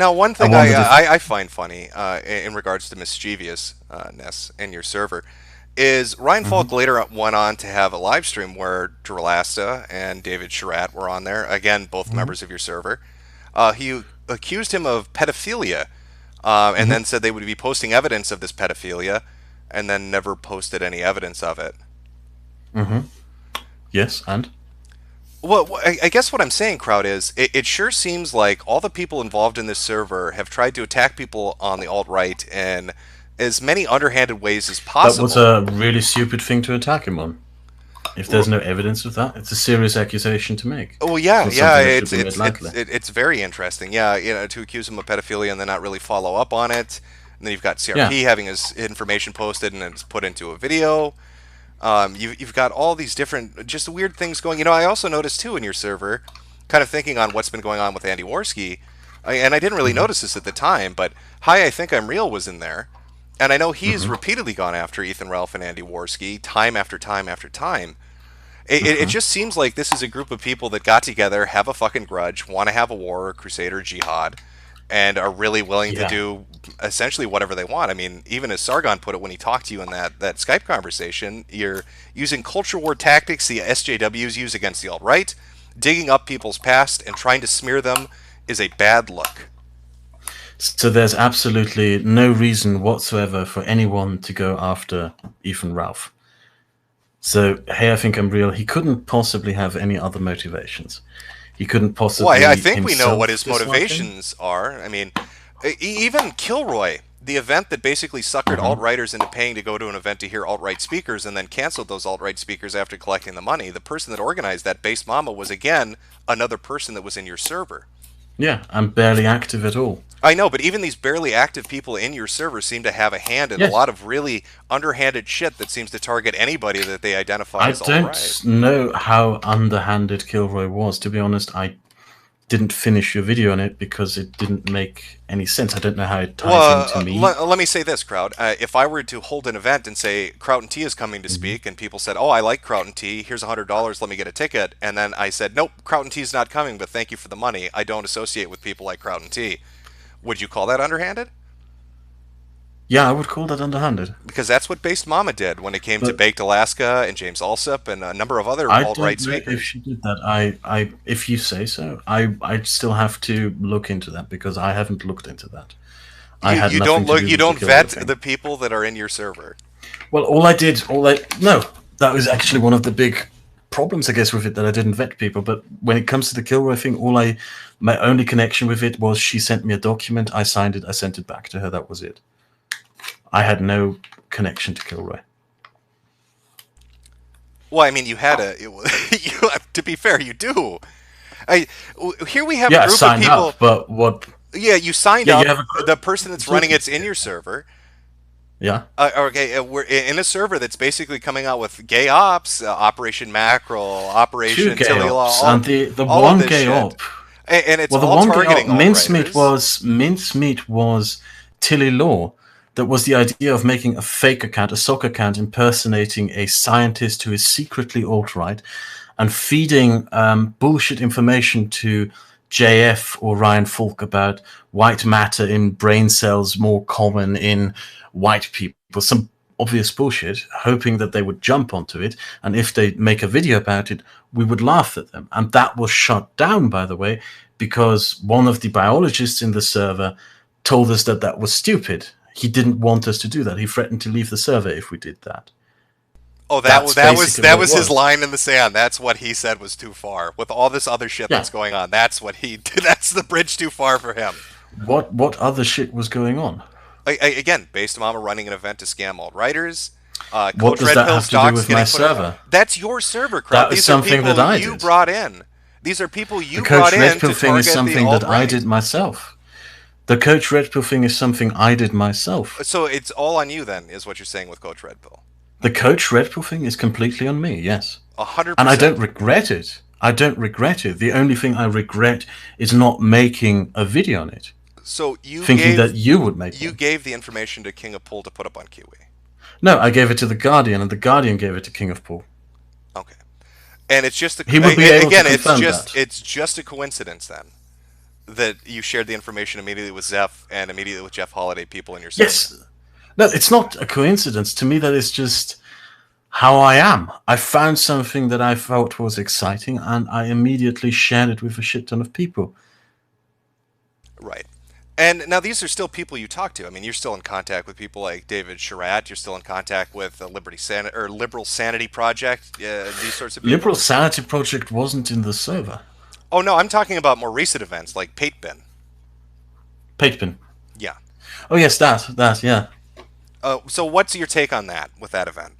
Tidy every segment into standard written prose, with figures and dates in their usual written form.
Now, one I thing wondered if. I find funny in regards to mischievousness in your server is Ryan Falk Mhm, later went on to have a live stream where Dralasta and David Sharat were on there, again, both mhm, members of your server. He accused him of pedophilia and mhm, then said they would be posting evidence of this pedophilia and then never posted any evidence of it. mhm. Yes, and Well, I guess what I'm saying, Kraut, is it sure seems like all the people involved in this server have tried to attack people on the alt right in as many underhanded ways as that was possible. a really stupid thing to attack him on. If there's no evidence of that, it's a serious accusation to make. Well, It's yeah, not yeah, something that should be made lightly. it's very interesting. Yeah, to accuse him of pedophilia and then not really follow up on it, and then you've got Yeah. CRP having his information posted and it's put into a video. You've got all these different, just weird things going. I also noticed too in your server, kind of thinking on what's been going on with Andy Worski, and I didn't really Hmm. notice this at the time, but Hi, I Think I'm Real was in there, and I know he's Hmm. repeatedly gone after Ethan Ralph and Andy Worski time after time after time. It Hmm. just seems like this is a group of people that got together, have a fucking grudge, want to have a war, or crusade, or jihad, and are really willing to Yeah. do essentially whatever they want. I mean, even as Sargon put it when he talked to you in that Skype conversation, you're using culture war tactics the SJWs use against the alt right, digging up people's past and trying to smear them is a bad look. So there's absolutely no reason whatsoever for anyone to go after Ethan Ralph. So, hey, I think I'm real. He couldn't possibly have any other motivations. He couldn't Well, I possibly think we know what himself his dislike him. motivations are. I mean, even Kilroy, the event that basically suckered alt Hmm. righters into paying to go to an event to hear alt right speakers and then canceled those alt right speakers after collecting the money, the person that organized that, Base Mama, was again another person that was in your server. Yeah, I'm barely active at all. I know, but even these barely active people in your server seem to have a hand in a Yes, lot of really underhanded shit that seems to target anybody that they identify I as alt right. don't know how underhanded Kilroy was. To be honest, I didn't finish your video on it because it didn't make any sense. I don't know how it ties Well, into me. let me say this, Kraut. If I were to hold an event and say Kraut and T is coming to Mhm. speak, and people said, "Oh, I like Kraut and T. Here's $100. Let me get a ticket," and then I said, "Nope, Kraut and T is not coming, but thank you for the money. I don't associate with people like Kraut and T." Would you call that underhanded? Yeah, I would call that underhanded. Because that's what Based Mama did when it came to But Baked Alaska and James Allsup and a number of other I alt-right don't know if speakers. she did that. If you say so, I still have to look into that because I haven't looked into that. I had You don't nothing to look, do you with the don't Kilroy vet thing. the people that are in your server. Well, no, that was actually one of the big problems, I guess, with it that I didn't vet people. But when it comes to the Kilroy thing, my only connection with it was she sent me a document, I signed it, I sent it back to her. That was it. I had no connection to Kilroy. Well, I mean, you had a. To be fair, you do. I Here we have a Yeah, I group of signed up, people. but what? Yeah, you signed Yeah, you up. have a group. The person that's running Absolutely. it's in your server. Yeah. Okay, we're in a server that's basically coming out with gay ops, Operation Mackerel, Two Operation gay Tilly Law, ops, and the all of one this gay shit, op. and it's Well, the all one gay op, targeting alt-righters. mincemeat was Tilly Law. That was the idea of making a fake account, a sock account, impersonating a scientist who is secretly alt right, and feeding bullshit information to JF or Ryan Falk about white matter in brain cells more common in white people. Some obvious bullshit, hoping that they would jump onto it. And if they make a video about it, we would laugh at them. And that was shut down, by the way, because one of the biologists in the server told us that that was stupid. He didn't want us to do that. He threatened to leave the server if we did that. Oh, That's basically that what it was his was. line in the sand. That's what he said was too far. With all this other shit Yeah. that's going on, that's what he. That's the bridge too far for him. What other shit was going on? Again, based Mama running an event to scam alt-righters. What Coach does Red that Pill's have to do docs with my getting put. server? That's your server, Kraut. That is These are something that people I you did. brought in. These are people The you brought Coach Red in Pill to thing is target the something that alt I right. did myself. The Coach Red Pill thing is something I did myself. So it's all on you then, is what you're saying with Coach Red Pill. The Coach Red Pill thing is completely on me, yes. A hundred And I don't percent. regret it. I don't regret it. The only thing I regret is not making a video on it, So thinking that you would make you one. gave the information to King of Pool to put up on Kiwi. No, I gave it to the Guardian, and the Guardian gave it to King of Pool. Okay, and it's just He would be able to again, confirm that. it's just a coincidence then that you shared the information immediately with Zeph and immediately with Jeff Holiday people in your circle. Yes, no, it's not a coincidence. To me, that is just how I am. I found something that I felt was exciting, and I immediately shared it with a shit ton of people. Right. And now these are still people you talk to. I mean, you're still in contact with people like David Sharat. You're still in contact with the Liberal Sanity Project. These sorts of people. Liberal Sanity Project wasn't in the server. Oh no, I'm talking about more recent events like Patebin. Patepin. Yeah. Oh yes, that, yeah. So what's your take on that with that event?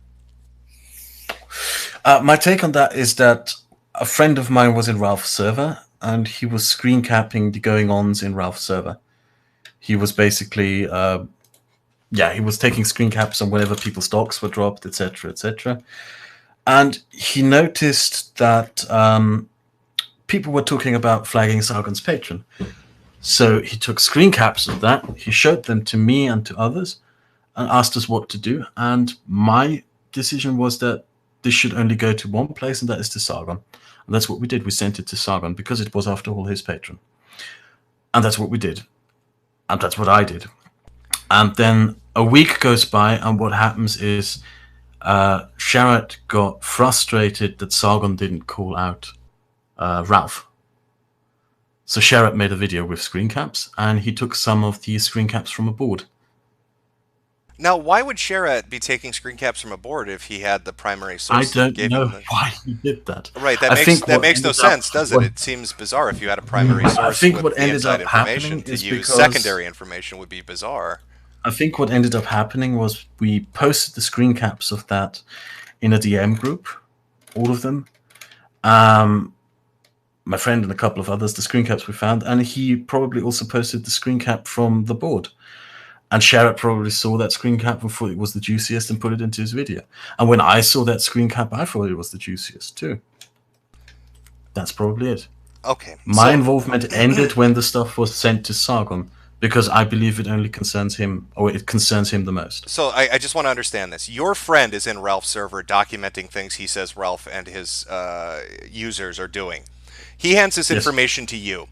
My take on that is that a friend of mine was in Ralph's server, and he was screen capping the going-ons in Ralph's server. He was basically, he was taking screen caps on whenever people's stocks were dropped, etc., etc. And he noticed that people were talking about flagging Sargon's patron. So he took screen caps of that, he showed them to me and to others, and asked us what to do. And my decision was that this should only go to one place, and that is to Sargon. And that's what we did. We sent it to Sargon because it was, after all, his patron. And that's what we did. And that's what I did. And then a week goes by, and what happens is Sharat got frustrated that Sargon didn't call out Ralph. So Sharat made a video with screen caps, and he took some of the screen caps from a board. Now, why would Sharat be taking screen caps from a board if he had the primary I source that don't gave know him the... why he did that. Right, I think that what makes no ended up- sense, does it? It seems bizarre if you had a primary I source think with what the ended inside up information. happening To is use because- secondary information would be bizarre. I think what ended up happening was we posted the screen caps of that in a DM group, all of them. My friend and a couple of others, the screen caps we found, and he probably also posted the screen cap from the board. And Sharat probably saw that screen cap and thought it was the juiciest and put it into his video. And when I saw that screen cap, I thought it was the juiciest too. That's probably it. Okay. My so- involvement ended when the stuff was sent to Sargon, because I believe it only concerns him, or it concerns him the most. So I just want to understand this. Your friend is in Ralph's server documenting things he says Ralph and his users are doing. He hands this Yes. information to you.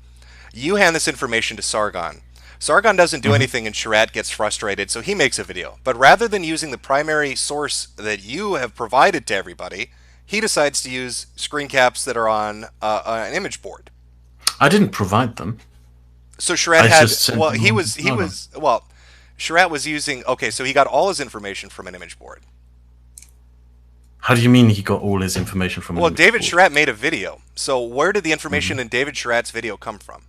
You hand this information to Sargon. Sargon doesn't do anything and Sharat gets frustrated, so he makes a video. But rather than using the primary source that you have provided to everybody, he decides to use screen caps that are on an image board. I didn't provide them. So Sharat I had just sent well them he on was to he Sargon. was well Sharat was using okay, so he got all his information from an image board. How do you mean he got all his information from? Well, an David image board? Sharat made a video. So where did the information in David Sharat's video come from?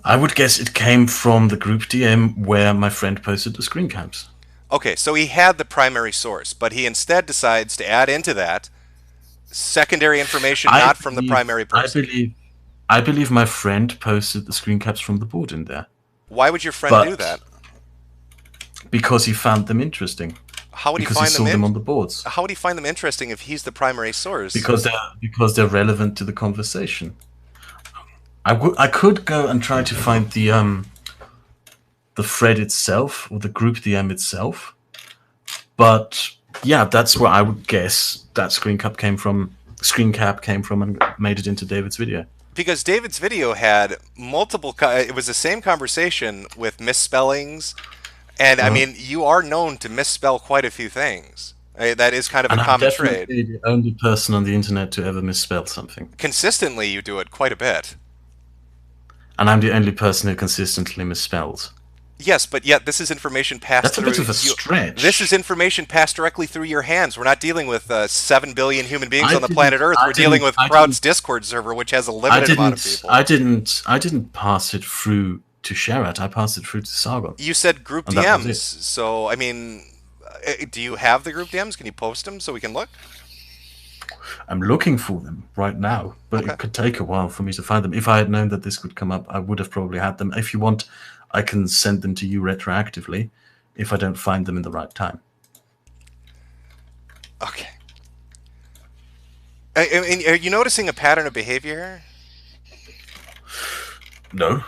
I would guess it came from the group DM where my friend posted the screen caps. Okay, so he had the primary source, but he instead decides to add into that secondary information I not from the believe- primary person. I believe my friend posted the screen caps from the board in there Why would your friend but- do that? because he found them interesting. How would he Because he find saw them them in? on the boards. How would he find them interesting if he's the primary source? Because they're relevant to the conversation. I could go and try to find the thread itself or the group DM itself, but yeah, that's where I would guess that screen cap came from, and made it into David's video. Because David's video had multiple it was the same conversation with misspellings, and I mean, you are known to misspell quite a few things. That is kind of And a I'm common trait. definitely the only person on the internet to ever misspell something. Consistently, you do it quite a bit. And I'm the only person who consistently misspells. Yes, but yet this is information passed That's a through bit of a stretch. This is information passed directly through your hands. We're not dealing with 7 billion human beings I on the didn't- planet Earth. I We're dealing didn't- with I Kraut's didn't- Discord server, which has a limited amount of people. I didn't pass it through to Sharat. I passed it through to Sargon. You said group And that was DMs, so I mean, do you have the group DMs? Can you post them so we can look? I'm looking for them right now, but Okay. it could take a while for me to find them. If I had known that this would come up, I would have probably had them. If you want, I can send them to you retroactively if I don't find them in the right time. Okay. Are you noticing a pattern of behavior here? No.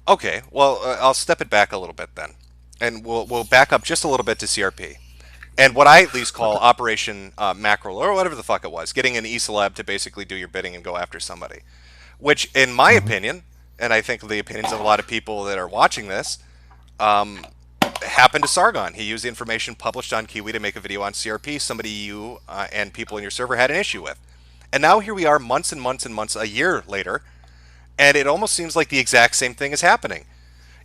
Okay, well, I'll step it back a little bit then, and we'll back up just a little bit to CRP, and what I at least call Operation Mackerel, or whatever the fuck it was, getting an E-Celeb to basically do your bidding and go after somebody, which, in my opinion, and I think the opinions of a lot of people that are watching this, happened to Sargon. He used the information published on Kiwi to make a video on CRP, somebody you and people in your server had an issue with. And now here we are months and months and months, a year later, and it almost seems like the exact same thing is happening.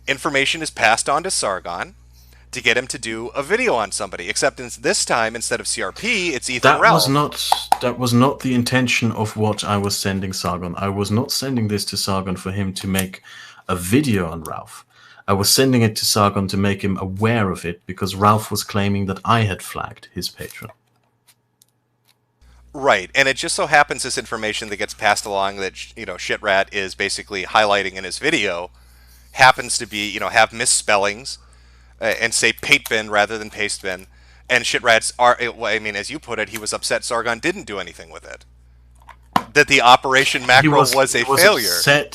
Information is passed on to Sargon to get him to do a video on somebody, except this time, instead of CRP, it's Ethan Ralph. That was not the intention of what I was sending Sargon. I was not sending this to Sargon for him to make a video on Ralph. I was sending it to Sargon to make him aware of it, because Ralph was claiming that I had flagged his patron. Right, and it just so happens this information that gets passed along that, Shitrat is basically highlighting in his video happens to be, have misspellings and say Patebin rather than Pastebin. And Shitrat's, as you put it, he was upset Sargon didn't do anything with it. That the Operation Mackerel was a failure.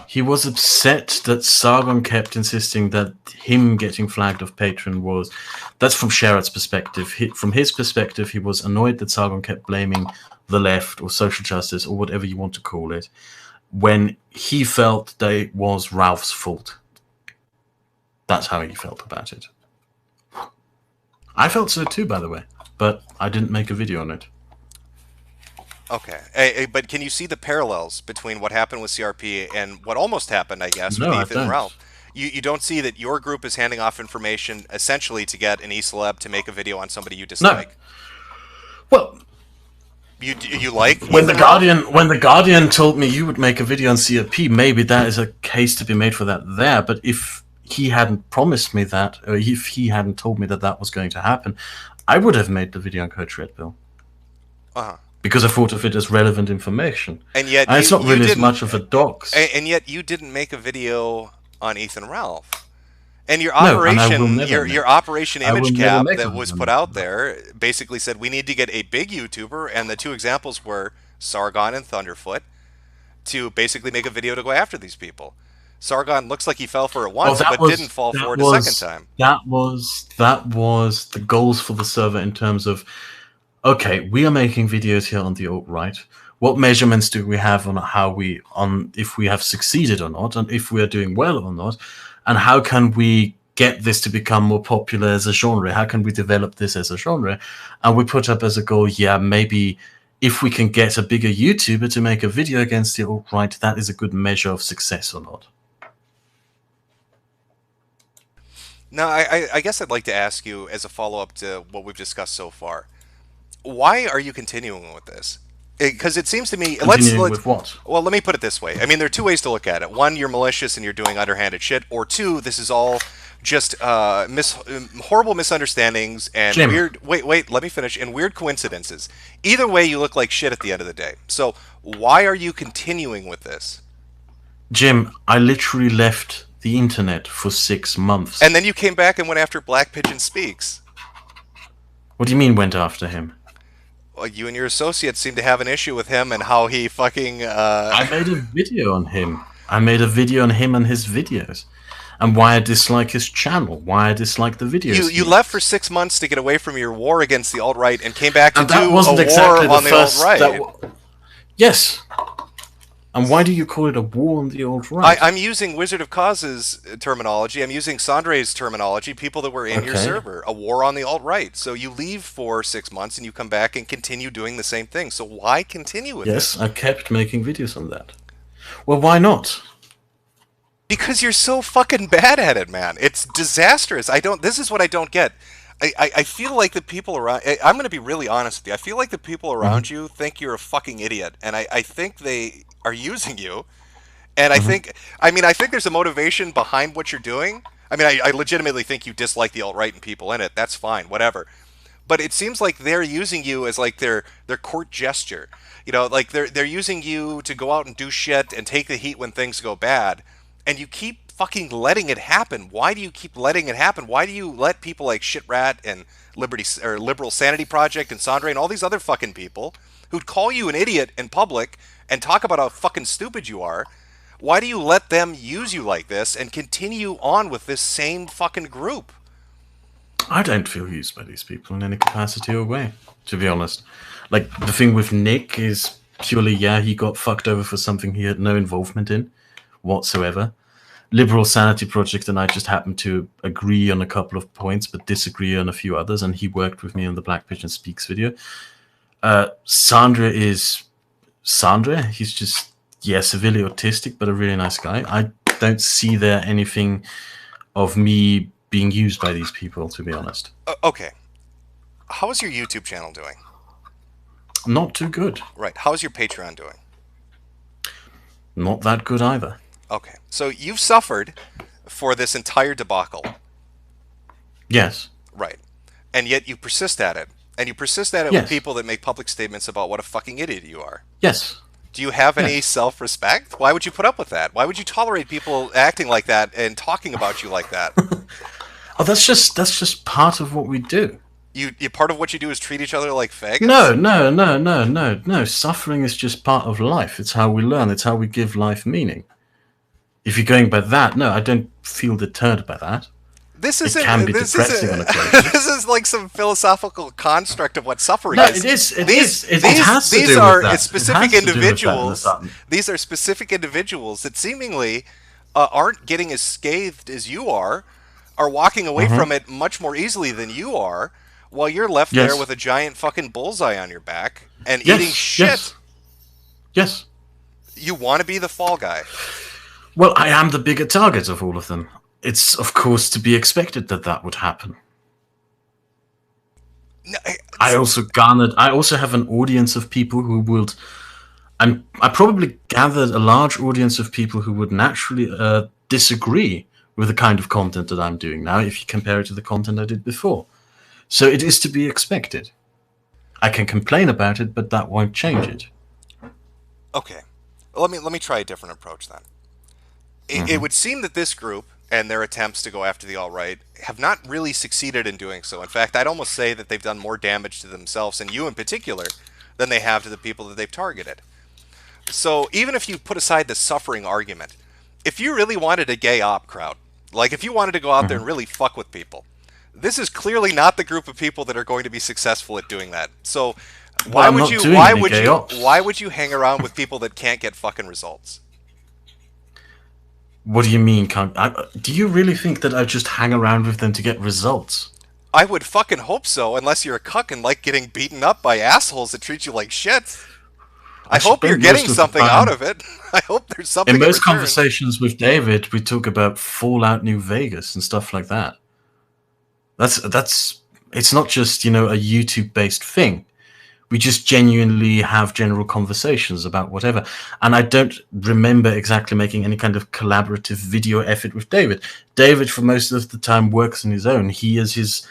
He was upset that Sargon kept insisting that him getting flagged of patron was... That's from Sherrod's perspective. From his perspective, he was annoyed that Sargon kept blaming the left or social justice or whatever you want to call it, when he felt that it was Ralph's fault. That's how he felt about it. I felt so too, by the way, but I didn't make a video on it. Okay, but can you see the parallels between what happened with CRP and what almost happened, I guess, No, with I Ethan don't. and Ralph? You don't see that your group is handing off information essentially to get an e-celeb to make a video on somebody you dislike? No. Well, you like when Ethan the Guardian told me you would make a video on CRP, maybe that is a case to be made for that there. But if he hadn't promised me that, or if he hadn't told me that that was going to happen, I would have made the video on Coach Red Pill. Uh-huh. Because I thought of it as relevant information. And yet, it's not really as much of a dox. And yet, you didn't make a video on Ethan Ralph. And your operation, your Operation Image Cap that was put out there basically said we need to get a big YouTuber, and the two examples were Sargon and Thunderfoot, to basically make a video to go after these people. Sargon looks like he fell for it once, but didn't fall for it a second time. That was the goals for the server in terms of, okay, we are making videos here on the alt-right. What measurements do we have on if we have succeeded or not, and if we are doing well or not, and how can we get this to become more popular as a genre? How can we develop this as a genre? And we put up as a goal, maybe if we can get a bigger YouTuber to make a video against the alt-right, that is a good measure of success or not. Now, I guess I'd like to ask you, as a follow-up to what we've discussed so far, why are you continuing with this? Because it seems to me... With what? Well, let me put it this way. I mean, there are two ways to look at it. One, you're malicious and you're doing underhanded shit. Or two, this is all just horrible misunderstandings and Jim. weird... Wait, let me finish. And weird coincidences. Either way, you look like shit at the end of the day. So, why are you continuing with this? Jim, I literally left the internet for 6 months. And then you came back and went after Black Pigeon Speaks. What do you mean went after him? Well, you and your associates seem to have an issue with him and how he fucking... I made a video on him. I made a video on him and his videos. And why I dislike his channel. Why I dislike the videos. You left for 6 months to get away from your war against the alt-right and came back to do a war on the alt-right. Yes. And why do you call it a war on the alt-right? I'm using Wizard of Cause's terminology. I'm using Sandre's terminology, people that were in your server. A war on the alt-right. So you leave for 6 months and you come back and continue doing the same thing. So why continue with it? Yes, I kept making videos on that. Well, why not? Because you're so fucking bad at it, man. It's disastrous. This is what I don't get. I feel like the people around... I'm going to be really honest with you. I feel like the people around you think you're a fucking idiot. And I think they are using you. And I think there's a motivation behind what you're doing. I mean, I legitimately think you dislike the alt-right and people in it. That's fine, whatever. But it seems like they're using you as like their court gesture. You know, like they're using you to go out and do shit and take the heat when things go bad. And you keep fucking letting it happen. Why do you keep letting it happen? Why do you let people like Shitrat and Liberal Sanity Project and Sandre and all these other fucking people who'd call you an idiot in public and talk about how fucking stupid you are? Why do you let them use you like this and continue on with this same fucking group? I don't feel used by these people in any capacity or way, to be honest. Like, the thing with Nick is purely, he got fucked over for something he had no involvement in. whatsoever. Liberal Sanity Project and I just happened to agree on a couple of points, but disagree on a few others. And he worked with me on the Black Pigeon Speaks video. Sandra is Sandra. He's just, severely autistic, but a really nice guy. I don't see there anything of me being used by these people, to be honest. Okay. How is your YouTube channel doing? Not too good. Right. How's your Patreon doing? Not that good either. Okay. So you've suffered for this entire debacle. Yes. Right. And yet you persist at it. And you persist at it with people that make public statements about what a fucking idiot you are. Yes. Do you have any self-respect? Why would you put up with that? Why would you tolerate people acting like that and talking about you like that? Oh, that's just part of what we do. You part of what you do is treat each other like faggots? No. Suffering is just part of life. It's how we learn. It's how we give life meaning. If you're going by that, no, I don't feel deterred by that. This isn't. It can be depressing on occasion. This is like some philosophical construct of what suffering is. No, it is. It has to do with that. Specific individuals. These are specific individuals that seemingly aren't getting as scathed as you are walking away from it much more easily than you are, while you're left there with a giant fucking bullseye on your back and eating shit. Yes. You want to be the fall guy. Well, I am the bigger target of all of them. It's, of course, to be expected that would happen. No, I also have an audience of people who would... And I probably gathered a large audience of people who would naturally disagree with the kind of content that I'm doing now if you compare it to the content I did before. So it is to be expected. I can complain about it, but that won't change it. Okay. Let me try a different approach then. It would seem that this group and their attempts to go after the alt-right have not really succeeded in doing so. In fact, I'd almost say that they've done more damage to themselves, and you in particular, than they have to the people that they've targeted. So even if you put aside the suffering argument, if you really wanted a gay op crowd, like if you wanted to go out there and really fuck with people, this is clearly not the group of people that are going to be successful at doing that. So why would you hang around with people that can't get fucking results? What do you mean? Do you really think that I just hang around with them to get results? I would fucking hope so, unless you're a cuck and like getting beaten up by assholes that treat you like shit. I hope you're getting something out of it. I hope there's something. In most conversations with David, we talk about Fallout New Vegas and stuff like that. It's not just, a YouTube-based thing. We just genuinely have general conversations about whatever. And I don't remember exactly making any kind of collaborative video effort with David. David, for most of the time, works on his own. He is his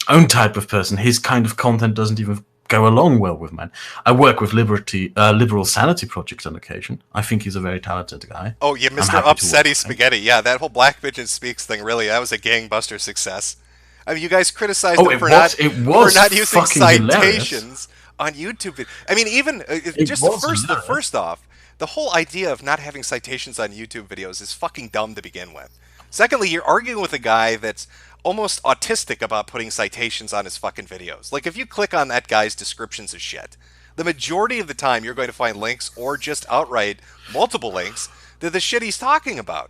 own type of person. His kind of content doesn't even go along well with mine. I work with Liberal Sanity Project on occasion. I think he's a very talented guy. Oh, yeah, Mr. Upsetty Spaghetti. Yeah, that whole Black Pigeon Speaks thing, really, that was a gangbuster success. I mean, you guys criticized him for not using citations on YouTube. I mean, even first off, the whole idea of not having citations on YouTube videos is fucking dumb to begin with. Secondly, you're arguing with a guy that's almost autistic about putting citations on his fucking videos. Like, if you click on that guy's descriptions of shit, the majority of the time you're going to find links or just outright multiple links to the shit he's talking about.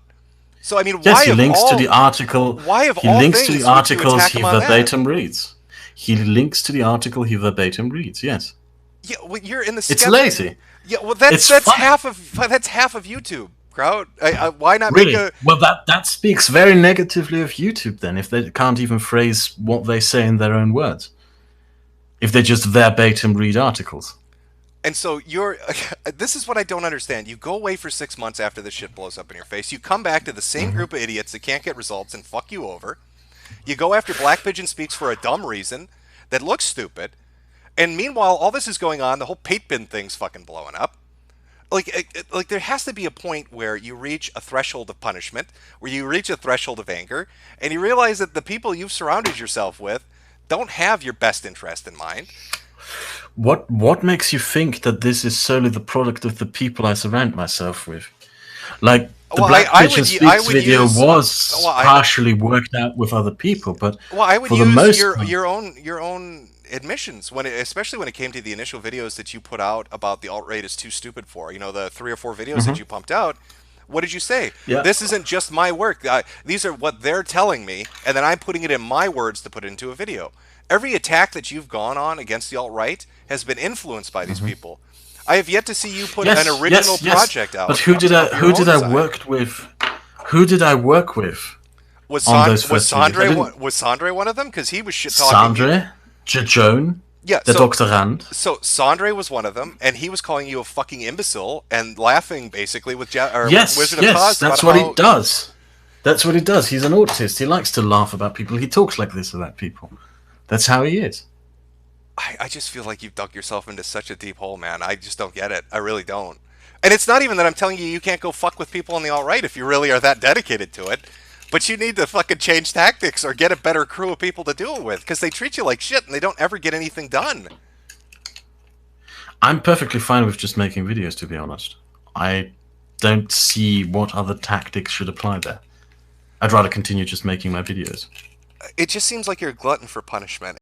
So I mean, he links to the article. He links to the articles he verbatim reads. He links to the article he verbatim reads. Yes. Yeah, well, you're in the. It's lazy. Yeah, well, that's half of YouTube. Kraut. Why not really? Make a? Well, that speaks very negatively of YouTube. Then, if they can't even phrase what they say in their own words, if they just verbatim read articles. And so this is what I don't understand. You go away for 6 months after this shit blows up in your face. You come back to the same group of idiots that can't get results and fuck you over. You go after Black Pigeon Speaks for a dumb reason that looks stupid. And meanwhile, all this is going on. The whole Pate Bin thing's fucking blowing up. Like there has to be a point where you reach a threshold of punishment, where you reach a threshold of anger, and you realize that the people you've surrounded yourself with don't have your best interest in mind. What makes you think that this is solely the product of the people I surround myself with? Like, the Black Pigeon Speaks video was partially worked out with other people, but I would for use the most your own admissions especially when it came to the initial videos that you put out about the alt-right is too stupid for. The 3 or 4 videos that you pumped out. What did you say? Yeah. This isn't just my work. These are what they're telling me, and then I'm putting it in my words to put it into a video. Every attack that you've gone on against the alt-right has been influenced by these people. I have yet to see you put an original project out. But who did I work with? Who did I work with on those first videos? Was Sandre one of them? Because he was shit talking. Sandre, Jajone, yeah, the doctorand. So Sandre was one of them, and he was calling you a fucking imbecile and laughing basically with Wizard of Oz. That's what he does. That's what he does. He's an autist. He likes to laugh about people. He talks like this about people. That's how he is. I just feel like you've dug yourself into such a deep hole, man. I just don't get it. I really don't. And it's not even that I'm telling you can't go fuck with people on the alt-right if you really are that dedicated to it. But you need to fucking change tactics or get a better crew of people to do it with, because they treat you like shit and they don't ever get anything done. I'm perfectly fine with just making videos, to be honest. I don't see what other tactics should apply there. I'd rather continue just making my videos. It just seems like you're a glutton for punishment.